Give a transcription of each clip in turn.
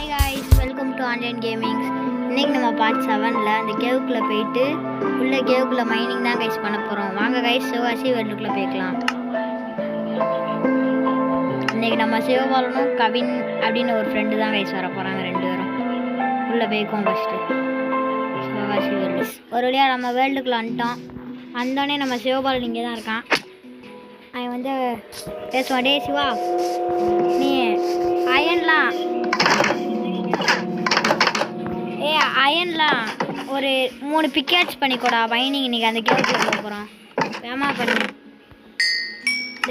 Hi guys, welcome to online gamings. இன்றைக்கி நம்ம part 7ல் அந்த கேவுக்குள்ளே போயிட்டு உள்ள கேவுக்குள்ளே மைனிங் தான் கைஸ் பண்ண போகிறோம். வாங்க கைஸ், சிவாசி வேர்ல்டுக்குள்ளே போய்க்கலாம். இன்றைக்கி நம்ம சிவபாலனும் கவின் அப்படின்னு ஒரு ஃப்ரெண்டு தான் கைஸ் வர போகிறாங்க. 2 பேரும் உள்ளே போய்க்கோம். ஃபஸ்ட்டு சிவகாசி வேர்ல்டு ஒரு வழியாக நம்ம வேர்ல்டுக்குள்ளே வந்துட்டோம். வந்தோடனே நம்ம சிவபாலன் இங்கே தான் இருக்கான். அவன் வந்து பேசுவான், டே சிவா நீ அயன்லாம் அயன்லாம் ஒரு 3 பிக்கேட்ஸ் பண்ணிக்கூடா. மைனிங் இன்றைக்கி அந்த கேவுக்குள்ளே போக போகிறோம். வேமா பண்ணி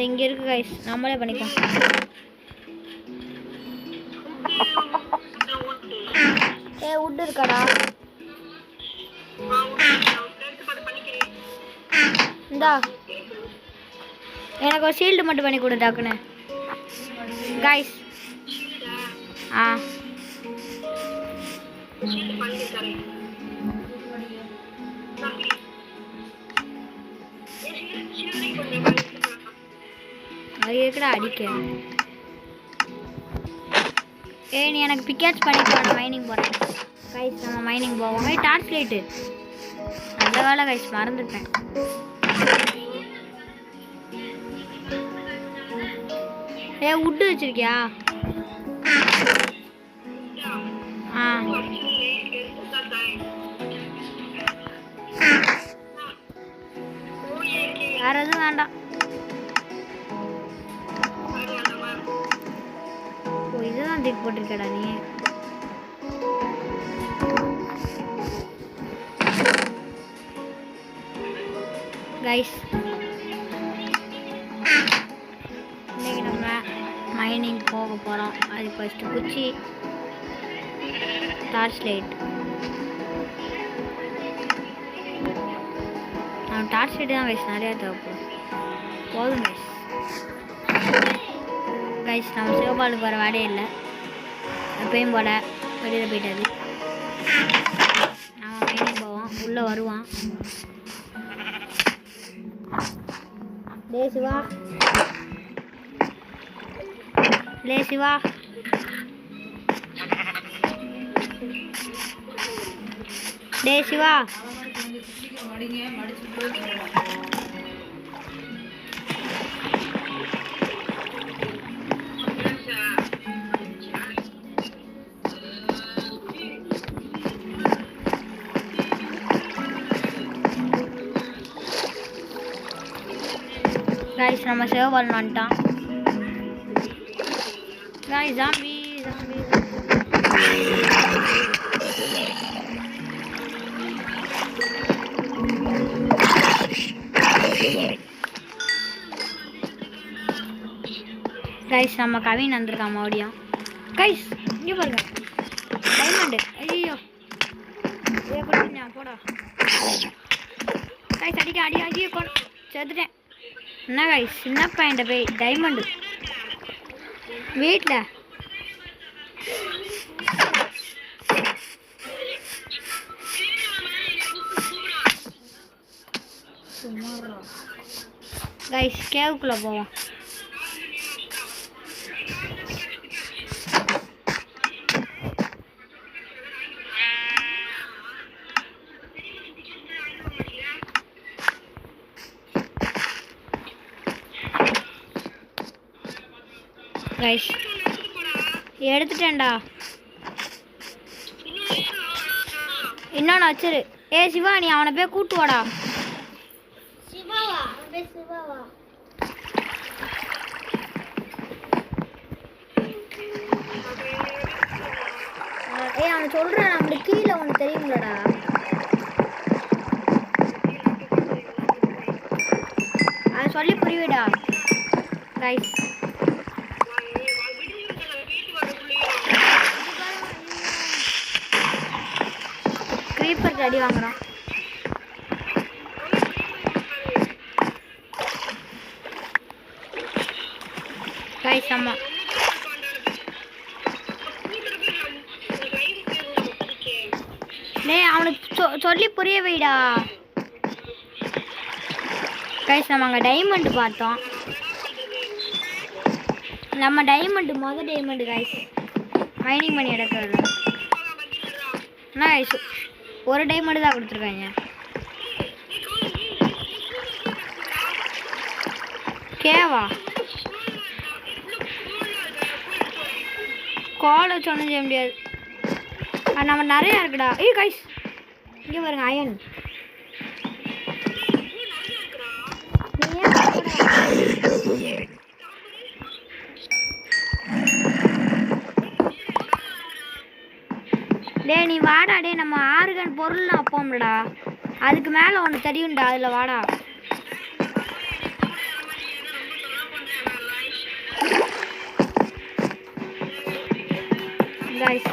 இங்கே இருக்குது கைஸ், நம்மளே பண்ணிக்கோம். உட் இருக்காடா, இந்தா எனக்கு ஒரு ஷீல்டு மட்டும் பண்ணி கொடு டாக்குன்னு கைஸ். அது எதுக்குடா அடிக்க? நீ எனக்கு பிக்கேட்ஸ் பண்ணிக்கோ, நான் மைனிங் போகிறேன் கைஸ். நம்ம மைனிங் போவோம். டார்ச் லைட்டு அந்த வேலை கைஸ், மறந்துட்டேன். உட்டு வச்சிருக்கியா? வேற எதுவும் வேண்டாம். இதுதான் தூக்கி போட்டிருக்கடா நீ. கைஸ் இன்னைக்கு நம்ம மைனிங் போக போகிறோம். அது ஃபஸ்ட்டு குச்சி, டார்ச் லைட். டார்ச் லைட்டு தான் கைஸ் நிறையா தேவைப்படும். போதும் கைஸ். கைஸ் நம்ம சிவபாலுக்கு வர வேலையே இல்லை, எப்பயும் போல வெளியில் போயிட்டாது. நம்ம மைனிங் போவோம், உள்ளே வருவான். டே சிவா, லே சிவா, டே சிவா. கைஸ் நம்ம சிவபாலன் வந்துட்டான். கைஸ் ஜாம்பி கைஸ் நம்ம கவின் வந்திருக்கான் மறுபடியும். கைஸ் இங்கே பாருங்க, டைமண்டு. ஐயோ போடா கைஸ், அடிக்க அடி அடியே கொ செத்துட்டேன். என்ன கைஸ், சின்ன பையன்ட்ட போய் டைமண்டு வீட்டில். கைஸ் கேவுக்குள்ளே போவோம். கைஸ் எடுத்துட்டேன்டா, இன்னொன்று வச்சிரு. சிவா நீ அவனை போய் கூட்டு வாடா. அவன் சொல்கிறேன், நம்மளுக்கு கீழே ஒன்று தெரியுங்களடா. அது சொல்லி புரியுடா கைஸ். க்ரீப்பருக்கு அடி வாங்குறோம். கைஸ் அம்மா அவனுக்கு சொல்லி புரிய வைடா. கைஸ் நம்ம அங்கே டைமண்ட் பார்த்தோம். நம்ம டைமண்ட் மொதல் டைமண்ட் கைஸ். மைனிங் பண்ணி எடுக்கிறது என்ன கைஸ் ஒரு டைமண்ட் தான் கொடுத்துருக்காங்க. கேவா காலேஜ் ஒன்றும் செய்ய முடியாது. நம்ம நிறையா இருக்குடா. கைஸ் இங்கே பாருங்க அயன். டே நீ வாடா. டே நம்ம ஆர்கன் பொருள் அப்போம்லடா, அதுக்கு மேலே ஒன்று தெரியும்டா, அதில் வாடா. கைஸ்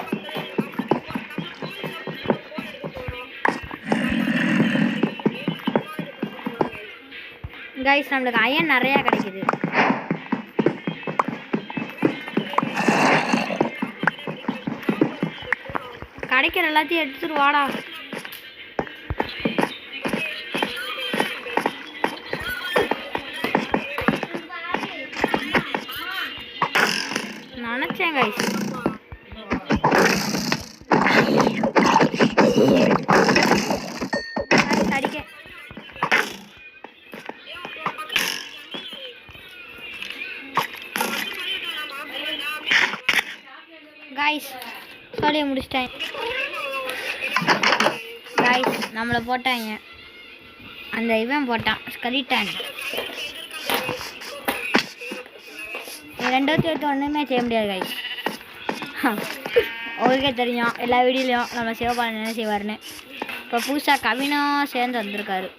கைஸ் நம்மளுக்கு அயன் நிறையா கிடைக்குது. கிடைக்கிற எல்லாத்தையும் எடுத்துட்டு வாடா. நினச்சேன் கைஸ் அடிக்க. கைஸ் சொல்லி முடிச்சிட்டேன். கைஸ் நம்மளை போட்டாங்க, அந்த இவன் போட்டான் ஸ்கலிட்டான். ரெண்டாவது எடுத்து ஒன்றுமே செய்ய முடியாது கைஸ். உங்களுக்கே தெரியும் எல்லா வீடியோலையும் நம்ம சிவபாலன் என்ன செய்வார்னு. இப்போ புதுசாக கவினும் சேர்ந்து வந்திருக்காரு.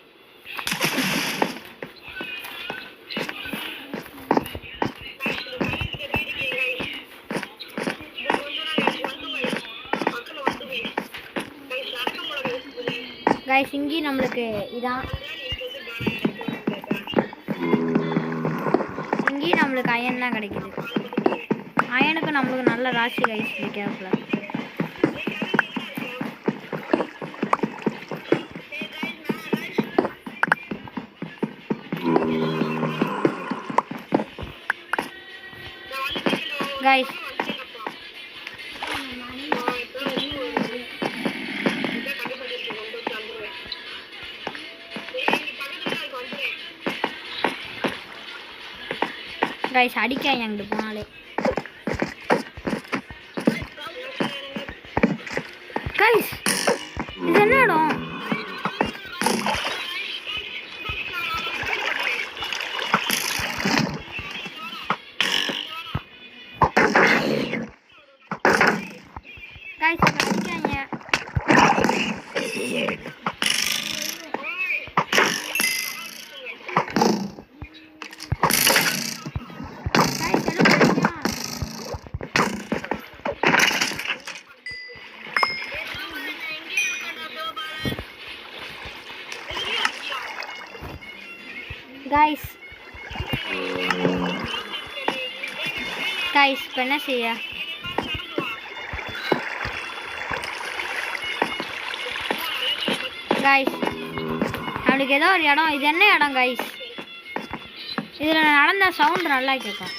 கைஸ் இங்கி நம்மளுக்கு இதான், இங்கேயும் நம்மளுக்கு அயன் தான் கிடைக்குது. அயனுக்கு நம்மளுக்கு நல்ல ராசி கைஸ். கேப்ல கைஸ் கைஸ் அடிக்காங்க அங்கிட்டு போனாலே. கைஸ் இது என்ன இடம்? கைஸ் அடிக்காங்க. கைஸ் கைஸ் இப்போ என்ன செய்ய? கைஸ் நம்மளுக்கு ஏதோ ஒரு இடம், இது என்ன இடம் கைஸ்? இதில் நடந்த சவுண்ட் நல்லா கேட்கும்.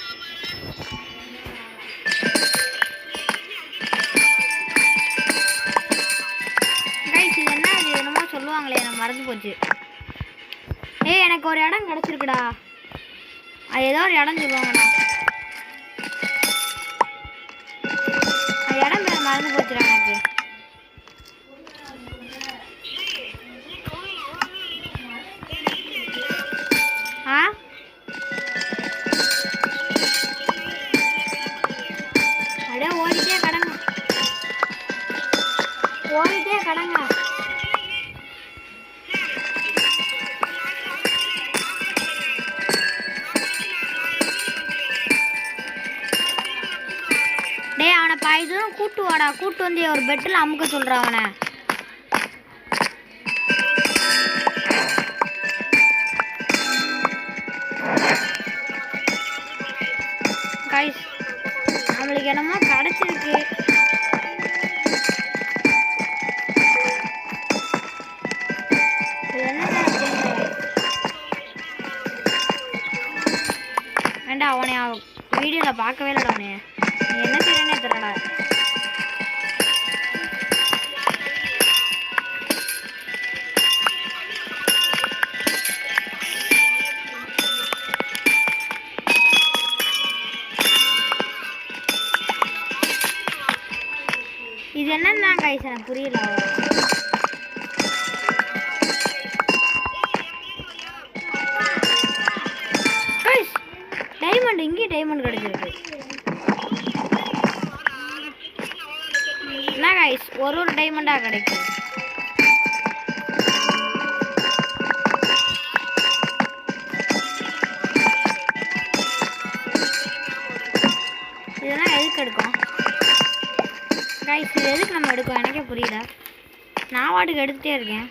கைஸ் இது என்ன? இது என்னமோ சொல்லுவாங்களே, எனக்கு மறந்து போச்சு. எனக்கு ஒரு இடம் கிடச்சிருக்குடா. அது ஏதோ ஒரு இடம் சொல்லுவாங்கடா. அது இடம் பேர் மறந்து போச்சுடா எனக்கு. அப்படியே ஓடிட்டே கடங்க, ஓடிட்டே கடங்க. அவனை பாய்தும் கூட்டு வாடா, கூட்டு வந்து ஒரு பெட்டில் அமுக்க சொல்கிறான் அவனை. கைஸ் நம்மளுக்கு என்னமோ கிடச்சிருக்கு. வேண்டாம் அவனை வீடியோவில் பார்க்கவே இல்லைடா. அவனே என்ன செய்யறேன்னே தெரியல. என்னன்னா கைஸ் எனக்கு புரியல. கைஸ் டைமண்ட் இங்கே டைமண்ட் கிடைச்சிருக்கு. என்ன கைஸ் ஒரு டைமண்டா கிடைக்கும். இதெல்லாம் எதுக்கு எடுக்கும் கைஸ்? இது எதுக்கு நம்ம எடுக்கும் எனக்கே புரியல. நான் வாட்டுக்கு எடுத்துகிட்டே இருக்கேன்.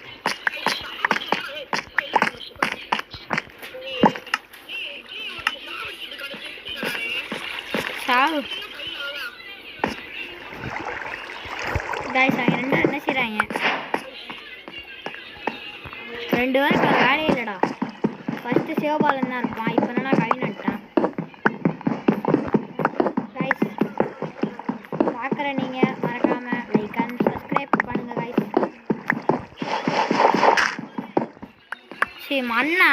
சாவு கைஸ். அவங்க 2 பேரும் என்ன செய்கிறாங்க? 2 பேருக்கு ஒரு வேலையே இல்லைடா. ஃபஸ்ட்டு சிவபாலன் தான் இருப்பான். இப்போ என்னன்னா கவின் வந்துட்டான். கைஸ் பார்க்குற நீங்கள் மறக்காமல் லைக் அண்ட் சப்ஸ்கிரைப் பண்ணுங்கள் கைஸ். சரி மண்ணா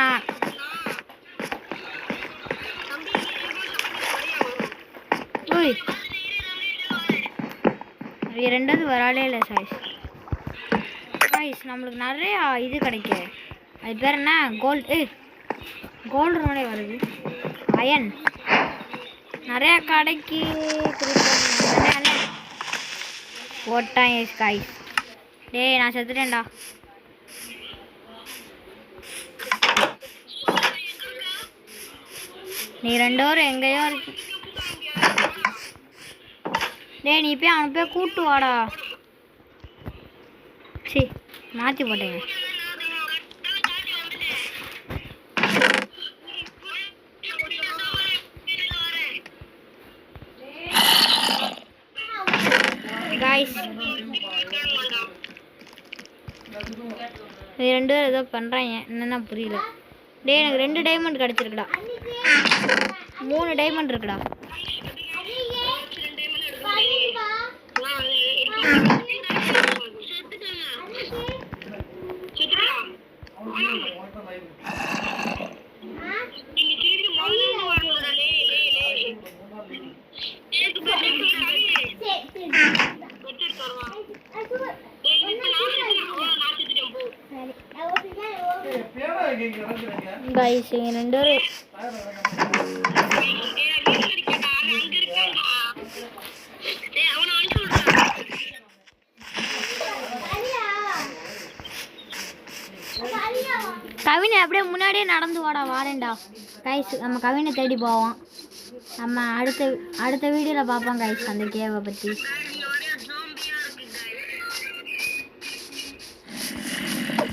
ஓய் 2வது வராலே இல்லை சாய்ஸ். சாய்ஸ் நம்மளுக்கு நிறையா இது கிடைக்கும். அது பேர் என்ன? கோல்டு மேலே வருது. அயன் நிறையா கடைக்கு போட்டான் காய்ஸ். டேய் நான் செத்துட்டேன்டா. நீ 2 பேரும் எங்கேயோ இருக்கு. டேய் நீ போய் அவனை போய் கூட்டு வாடா. சரி மாற்றி போட்டேங்க. காய்ஸ் 2 பேரும் ஏதோ பண்ணுறாங்க என்னென்னா புரியல. டே எனக்கு 2 டைமண்ட் கிடச்சிருக்குடா. 3 டைமண்ட் இருக்குடா. गाइस ये ரெண்டர் கவினை அப்படியே முன்னாடியே நடந்து வாடா வாரேன்டா गाइस நம்ம கவினை தேடி போவோம் நம்ம அடுத்த வீடியோல பாப்போம் गाइस அந்த கேவ பத்தி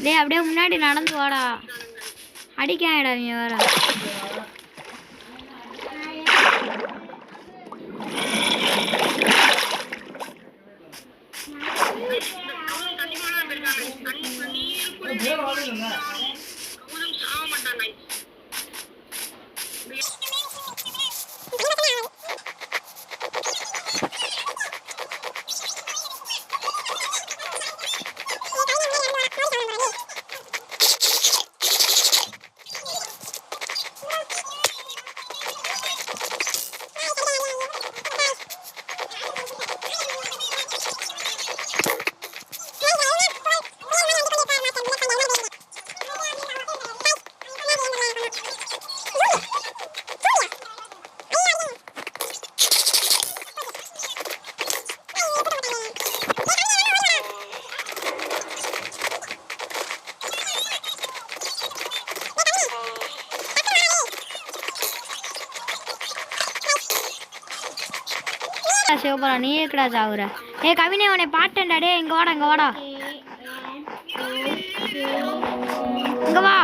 டேய் அப்படியே முன்னாடி நடந்து வாடா அடிக்காதடா நீ வேற சிவபுரா நீ ஏக்கடா சாவுற ஏ கவினே உன்னை பாட்டேன்டா டே இங்க வாடா இங்க வா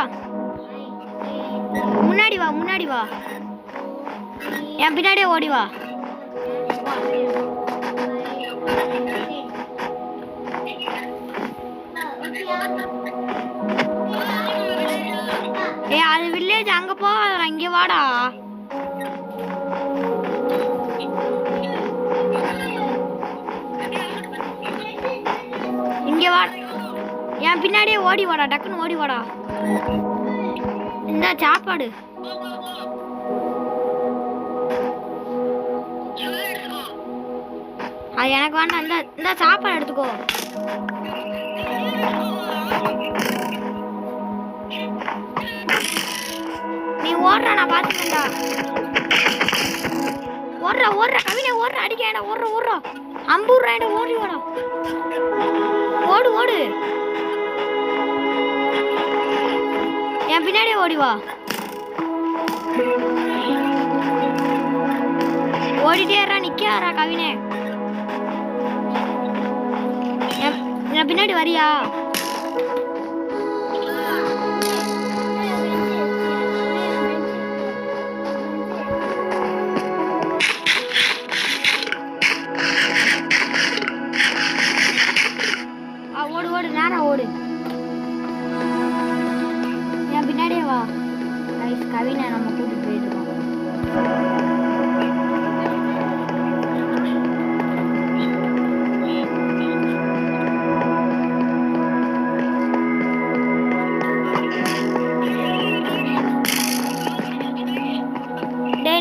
முன்னாடி வா என் பின்னாடியே ஓடி வா ஏ அது வில்லேஜ் அங்க போகாத இங்க வாடா இங்க வா என் பின்னாடியே ஓடி வாடா டக்குன்னு ஓடி வாடா இந்த சாப்பாடு அது எனக்கு வேண்டாம். இந்த சாப்பாடு எடுத்துக்கோ. நீ ஓடுற, நான் பார்த்துக்கேன்டா. ஓடுற கவினை, ஓடுற அடிக்கேடா. ஓடுற அம்பூர்றாயிட. ஓடி ஓடா. ஓடு என் பின்னாடியே ஓடி வா. ஓடிட்டே நிக்காரா கவினே. என் பின்னாடி வரியா? ஓடு நேரா ஓடு. என் பின்னாடியே வா. கவினை நம்ம கூட்டிட்டு போயிட்டு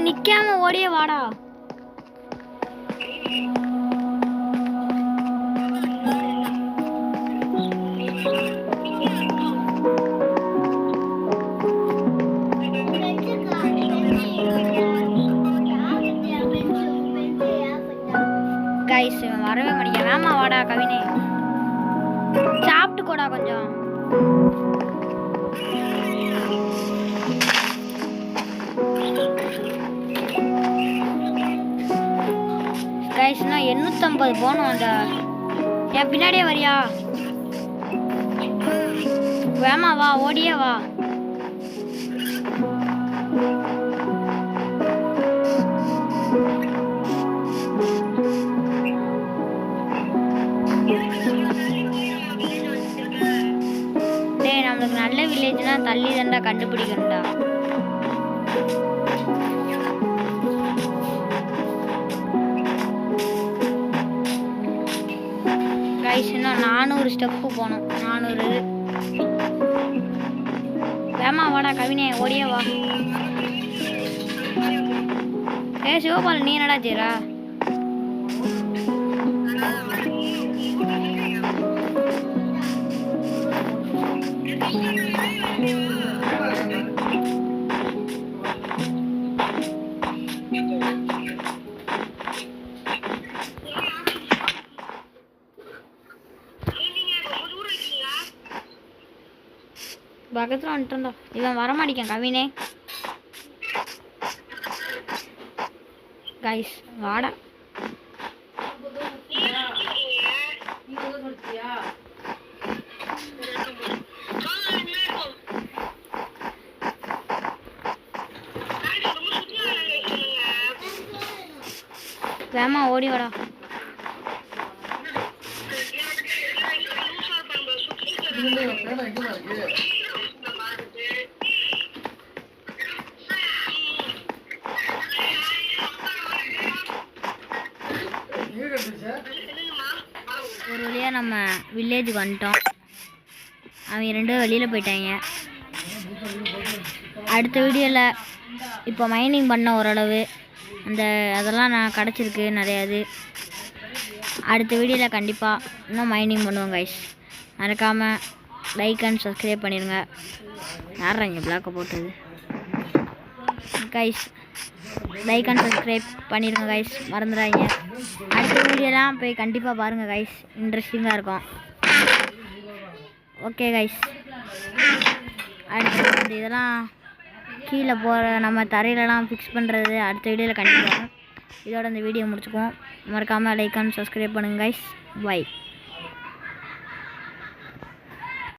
நிக்காம ஓடியே வாடா. கைஸ் வரவே மாட்டேங்க. வேமா வாடா கவினே. சாப்பிட்டு கூடா கொஞ்சம். கைஸ்னா 850 போகணும். அந்த என் பின்னாடியே வரியா? வேமா வா, ஓடியே வா. நம்மளுக்கு நல்ல வில்லேஜ்னா தள்ளி தண்டா கண்டுபிடிக்கணும்டா. கைஸ்னா 400 ஸ்டெப்பு போகணும். 400. வேமா வாடா கவினே, ஓடியே வா. சிவபால் நீ என்னடா செய்றா? பக்கத்தில் வந்துட்டா. இவன் வரமாட்டேன் கவினே. கைஸ் வாடா. வேமா ஓடி வாடா. ஒரு வழியாக நம்ம வில்லேஜுக்கு வந்துட்டோம். அவங்க 2 வெளியில் போயிட்டாங்க. அடுத்த வீடியோவில் இப்போ மைனிங் பண்ண ஓரளவு அதெல்லாம் நான் கிடச்சிருக்கு நிறையாது. அடுத்த வீடியோவில் கண்டிப்பாக இன்னும் மைனிங் பண்ணுவோம் கைஸ். மறக்காமல் லைக் அண்ட் சப்ஸ்கிரைப் பண்ணிடுங்க. யாரா இங்கே பிளாக்கை போட்டது? கைஸ் லைக் அண்ட் சப்ஸ்கிரைப் பண்ணிடுங்க கைஸ், மறந்துடாதீங்க. அடுத்த வீடியோலாம் போய் கண்டிப்பாக பாருங்கள் கைஸ், இன்ட்ரெஸ்டிங்காக இருக்கும். ஓகே கைஸ், அடுத்து இதெல்லாம் கீழே போகிற நம்ம தரையிலலாம் ஃபிக்ஸ் பண்ணுறது அடுத்த வீடியோவில் கண்டிப்பாக. இதோட இந்த வீடியோ முடிச்சுக்குவோம். மறக்காமல் லைக் அண்ட் சப்ஸ்கிரைப் பண்ணுங்கள் கைஸ். பை.